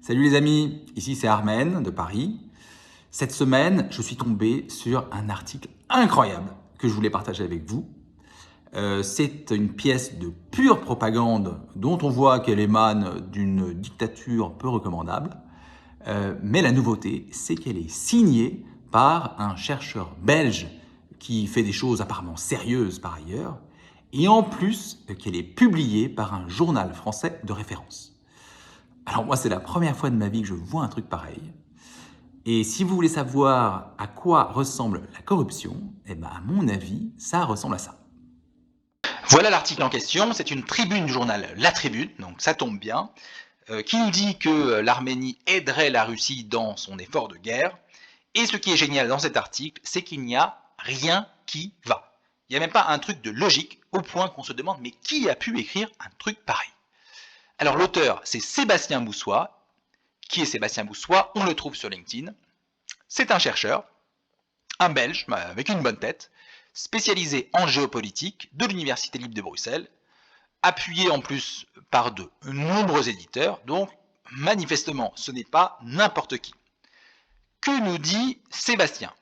Salut les amis, ici c'est Armen de Paris. Cette semaine, je suis tombé sur un article incroyable que je voulais partager avec vous. C'est une pièce de pure propagande dont on voit qu'elle émane d'une dictature peu recommandable. Mais la nouveauté, c'est qu'elle est signée par un chercheur belge qui fait des choses apparemment sérieuses par ailleurs, et en plus qu'elle est publiée par un journal français de référence. Alors moi, c'est la première fois de ma vie que je vois un truc pareil. Et si vous voulez savoir à quoi ressemble la corruption, eh ben à mon avis, ça ressemble à ça. Voilà l'article en question, c'est une tribune du journal La Tribune, donc ça tombe bien, qui nous dit que l'Arménie aiderait la Russie dans son effort de guerre. Et ce qui est génial dans cet article, c'est qu'il n'y a rien qui va. Il n'y a même pas un truc de logique, au point qu'on se demande mais qui a pu écrire un truc pareil? Alors l'auteur, c'est Sébastien Boussois. Qui est Sébastien Boussois? On le trouve sur LinkedIn. C'est un chercheur, un Belge, avec une bonne tête, spécialisé en géopolitique de l'Université libre de Bruxelles, appuyé en plus par de nombreux éditeurs, donc manifestement ce n'est pas n'importe qui. Que nous dit Sébastien?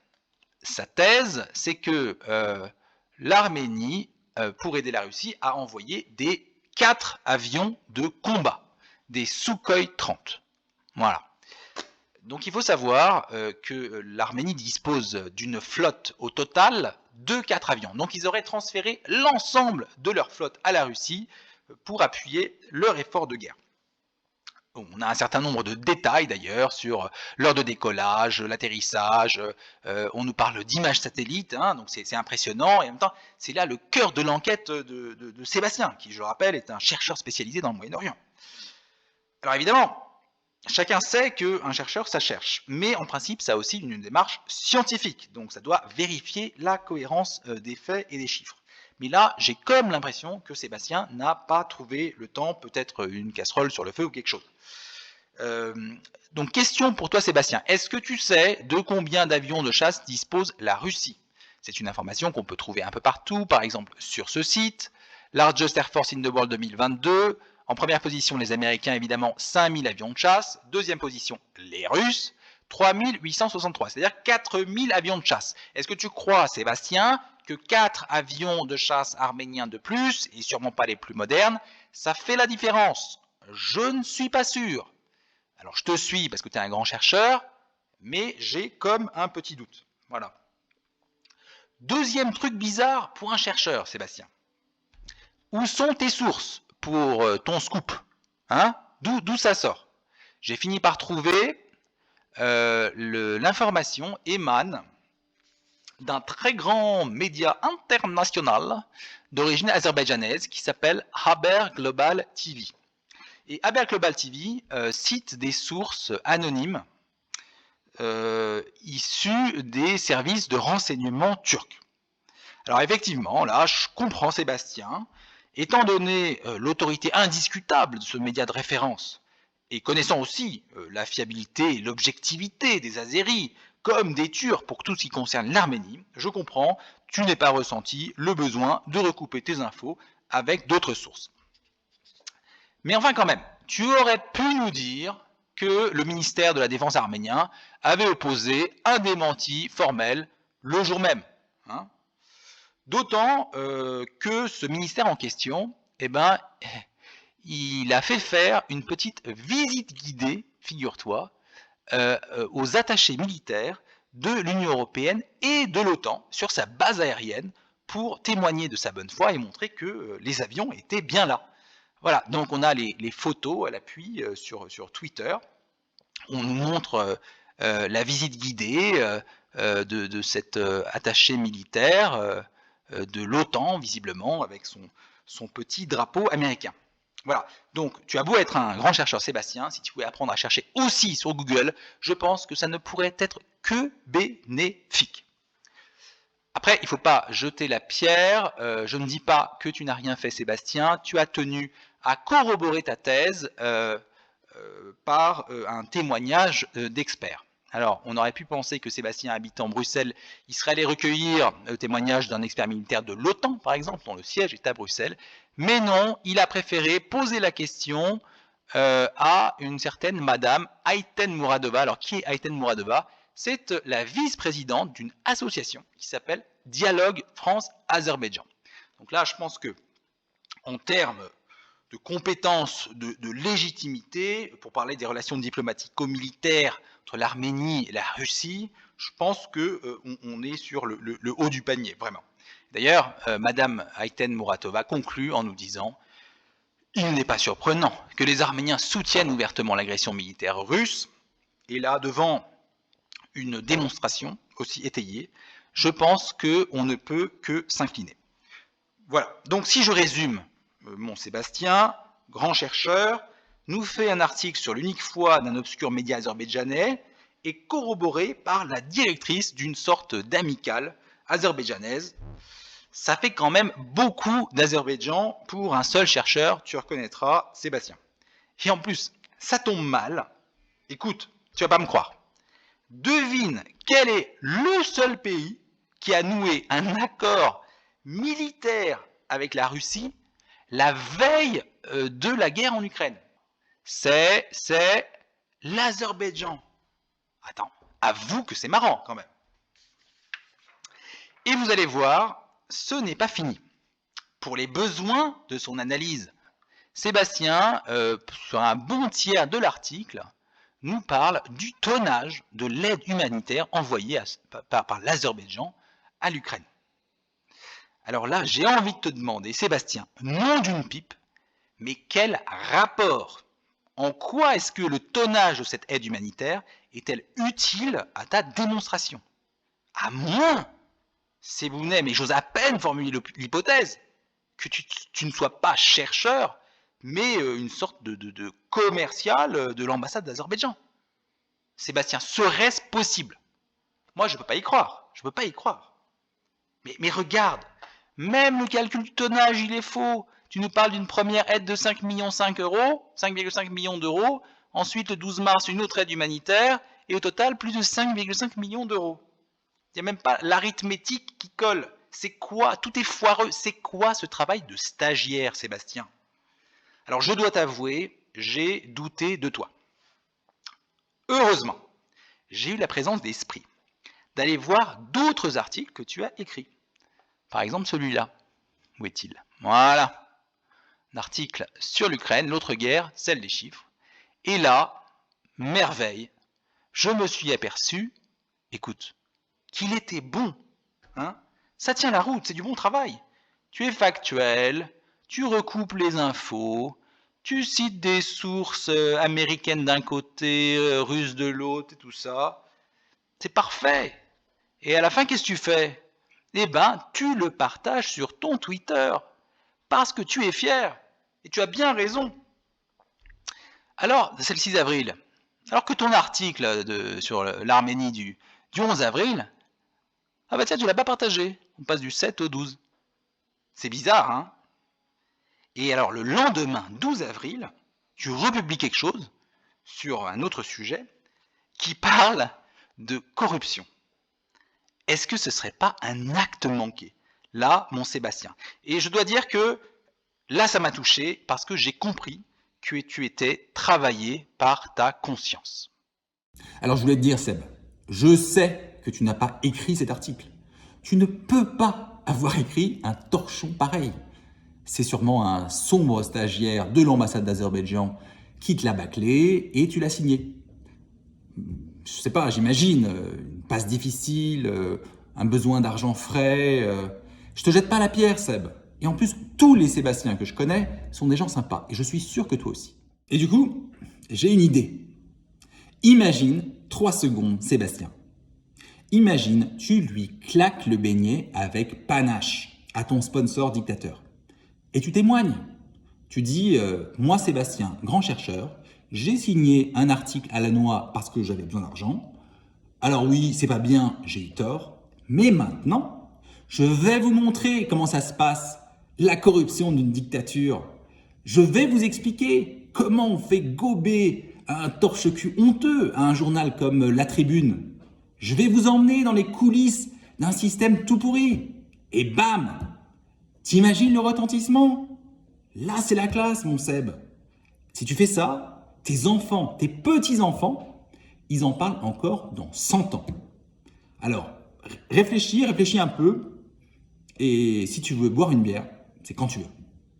Sa thèse, c'est que l'Arménie, pour aider la Russie, a envoyé des 4 avions de combat, des Sukhoi 30. Voilà. Donc il faut savoir que l'Arménie dispose d'une flotte au total de 4 avions. Donc ils auraient transféré l'ensemble de leur flotte à la Russie pour appuyer leur effort de guerre. On a un certain nombre de détails d'ailleurs sur l'heure de décollage, l'atterrissage, on nous parle d'images satellites, hein, donc c'est impressionnant, et en même temps c'est là le cœur de l'enquête de Sébastien, qui je le rappelle est un chercheur spécialisé dans le Moyen-Orient. Alors évidemment, chacun sait qu'un chercheur, ça cherche, mais en principe, ça a aussi une démarche scientifique, donc ça doit vérifier la cohérence des faits et des chiffres. Mais là, j'ai comme l'impression que Sébastien n'a pas trouvé le temps, peut-être une casserole sur le feu ou quelque chose. Donc question pour toi Sébastien, est-ce que tu sais de combien d'avions de chasse dispose la Russie? C'est une information qu'on peut trouver un peu partout, par exemple sur ce site, Largest Air Force in the World 2022, en première position, les Américains, évidemment, 5000 avions de chasse. Deuxième position, les Russes, 3863, c'est-à-dire 4000 avions de chasse. Est-ce que tu crois, Sébastien, que 4 avions de chasse arméniens de plus, et sûrement pas les plus modernes, ça fait la différence? Je ne suis pas sûr. Alors, je te suis parce que tu es un grand chercheur, mais j'ai comme un petit doute. Voilà. Deuxième truc bizarre pour un chercheur, Sébastien. Où sont tes sources pour ton scoop, hein? D'où ça sort? J'ai fini par trouver l'information émane d'un très grand média international d'origine azerbaïdjanaise qui s'appelle Haber Global TV. Et Haber Global TV cite des sources anonymes issues des services de renseignement turcs. Alors effectivement, là, je comprends Sébastien. Étant donné l'autorité indiscutable de ce média de référence, et connaissant aussi la fiabilité et l'objectivité des Azéris, comme des Turcs pour tout ce qui concerne l'Arménie, je comprends, tu n'aies pas ressenti le besoin de recouper tes infos avec d'autres sources. Mais enfin quand même, tu aurais pu nous dire que le ministère de la Défense arménien avait opposé un démenti formel le jour même. Hein. D'autant que ce ministère en question, eh ben, il a fait faire une petite visite guidée, figure-toi, aux attachés militaires de l'Union européenne et de l'OTAN sur sa base aérienne pour témoigner de sa bonne foi et montrer que les avions étaient bien là. Voilà, donc on a les photos à l'appui sur Twitter. On nous montre la visite guidée de cet attaché militaire de l'OTAN, visiblement, avec son petit drapeau américain. Voilà, donc tu as beau être un grand chercheur, Sébastien, si tu pouvais apprendre à chercher aussi sur Google, je pense que ça ne pourrait être que bénéfique. Après, il ne faut pas jeter la pierre, je ne dis pas que tu n'as rien fait, Sébastien, tu as tenu à corroborer ta thèse par un témoignage d'experts. Alors, on aurait pu penser que Sébastien habitant Bruxelles, il serait allé recueillir le témoignage d'un expert militaire de l'OTAN, par exemple, dont le siège est à Bruxelles. Mais non, il a préféré poser la question à une certaine Madame Ayten Mouradova. Alors, qui est Ayten Mouradova? C'est la vice-présidente d'une association qui s'appelle Dialogue France-Azerbaïdjan. Donc là, je pense que en termes de compétences, de légitimité, pour parler des relations diplomatico-militaires entre l'Arménie et la Russie, je pense qu'on est sur le haut du panier, vraiment. D'ailleurs, Madame Ayten Mouradova conclut en nous disant « Il n'est pas surprenant que les Arméniens soutiennent ouvertement l'agression militaire russe, et là, devant une démonstration aussi étayée, je pense qu'on ne peut que s'incliner. » Voilà, donc si je résume, mon Sébastien, grand chercheur, nous fait un article sur l'unique foi d'un obscur média azerbaïdjanais et corroboré par la directrice d'une sorte d'amicale azerbaïdjanaise. Ça fait quand même beaucoup d'Azerbaïdjan pour un seul chercheur, tu reconnaîtras, Sébastien. Et en plus, ça tombe mal. Écoute, tu vas pas me croire. Devine quel est le seul pays qui a noué un accord militaire avec la Russie la veille de la guerre en Ukraine. C'est l'Azerbaïdjan. Attends, avoue que c'est marrant quand même. Et vous allez voir, ce n'est pas fini. Pour les besoins de son analyse, Sébastien, sur un bon tiers de l'article, nous parle du tonnage de l'aide humanitaire envoyée par l'Azerbaïdjan à l'Ukraine. Alors là, j'ai envie de te demander, Sébastien, nom d'une pipe, mais quel rapport? En quoi est-ce que le tonnage de cette aide humanitaire est-elle utile à ta démonstration? À moins, Sébounet, mais j'ose à peine formuler l'hypothèse, que tu ne sois pas chercheur, mais une sorte de commercial de l'ambassade d'Azerbaïdjan. Sébastien, serait-ce possible? Moi, je ne peux pas y croire. Je ne peux pas y croire. Mais regarde, même le calcul du tonnage, il est faux. Tu nous parles d'une première aide de 5,5 millions d'euros. Ensuite, le 12 mars, une autre aide humanitaire. Et au total, plus de 5,5 millions d'euros. Il n'y a même pas l'arithmétique qui colle. C'est quoi? Tout est foireux. C'est quoi ce travail de stagiaire, Sébastien? Alors, je dois t'avouer, j'ai douté de toi. Heureusement, j'ai eu la présence d'esprit d'aller voir d'autres articles que tu as écrits. Par exemple, celui-là. Où est-il? Voilà. Un article sur l'Ukraine, l'autre guerre, celle des chiffres. Et là, merveille, je me suis aperçu, écoute, qu'il était bon. Hein? Ça tient la route, c'est du bon travail. Tu es factuel, tu recoupes les infos, tu cites des sources américaines d'un côté, russes de l'autre et tout ça. C'est parfait. Et à la fin, qu'est-ce que tu fais? Eh ben, tu le partages sur ton Twitter. Parce que tu es fier. Et tu as bien raison. Alors, c'est le 6 avril. Alors que ton article sur l'Arménie du 11 avril, ah bah tiens, tu ne l'as pas partagé. On passe du 7 au 12. C'est bizarre, hein? Et alors, le lendemain, 12 avril, tu republies quelque chose sur un autre sujet qui parle de corruption. Est-ce que ce ne serait pas un acte manqué? Là, mon Sébastien. Et je dois dire que là, ça m'a touché parce que j'ai compris que tu étais travaillé par ta conscience. Alors je voulais te dire, Seb, je sais que tu n'as pas écrit cet article. Tu ne peux pas avoir écrit un torchon pareil. C'est sûrement un sombre stagiaire de l'ambassade d'Azerbaïdjan qui te l'a bâclé et tu l'as signé. Je sais pas, j'imagine, une passe difficile, un besoin d'argent frais. Je te jette pas la pierre, Seb. Et en plus, tous les Sébastiens que je connais sont des gens sympas. Et je suis sûr que toi aussi. Et du coup, j'ai une idée. Imagine 3 secondes, Sébastien. Imagine, tu lui claques le beignet avec panache à ton sponsor dictateur. Et tu témoignes. Tu dis, moi Sébastien, grand chercheur, j'ai signé un article à la noix parce que j'avais besoin d'argent. Alors oui, c'est pas bien, j'ai eu tort. Mais maintenant, je vais vous montrer comment ça se passe, la corruption d'une dictature. Je vais vous expliquer comment on fait gober un torche-cul honteux à un journal comme La Tribune. Je vais vous emmener dans les coulisses d'un système tout pourri. Et bam! T'imagines le retentissement? Là, c'est la classe, mon Seb. Si tu fais ça, tes enfants, tes petits-enfants, ils en parlent encore dans 100 ans. Alors, réfléchis un peu, et si tu veux boire une bière, c'est quand tu veux.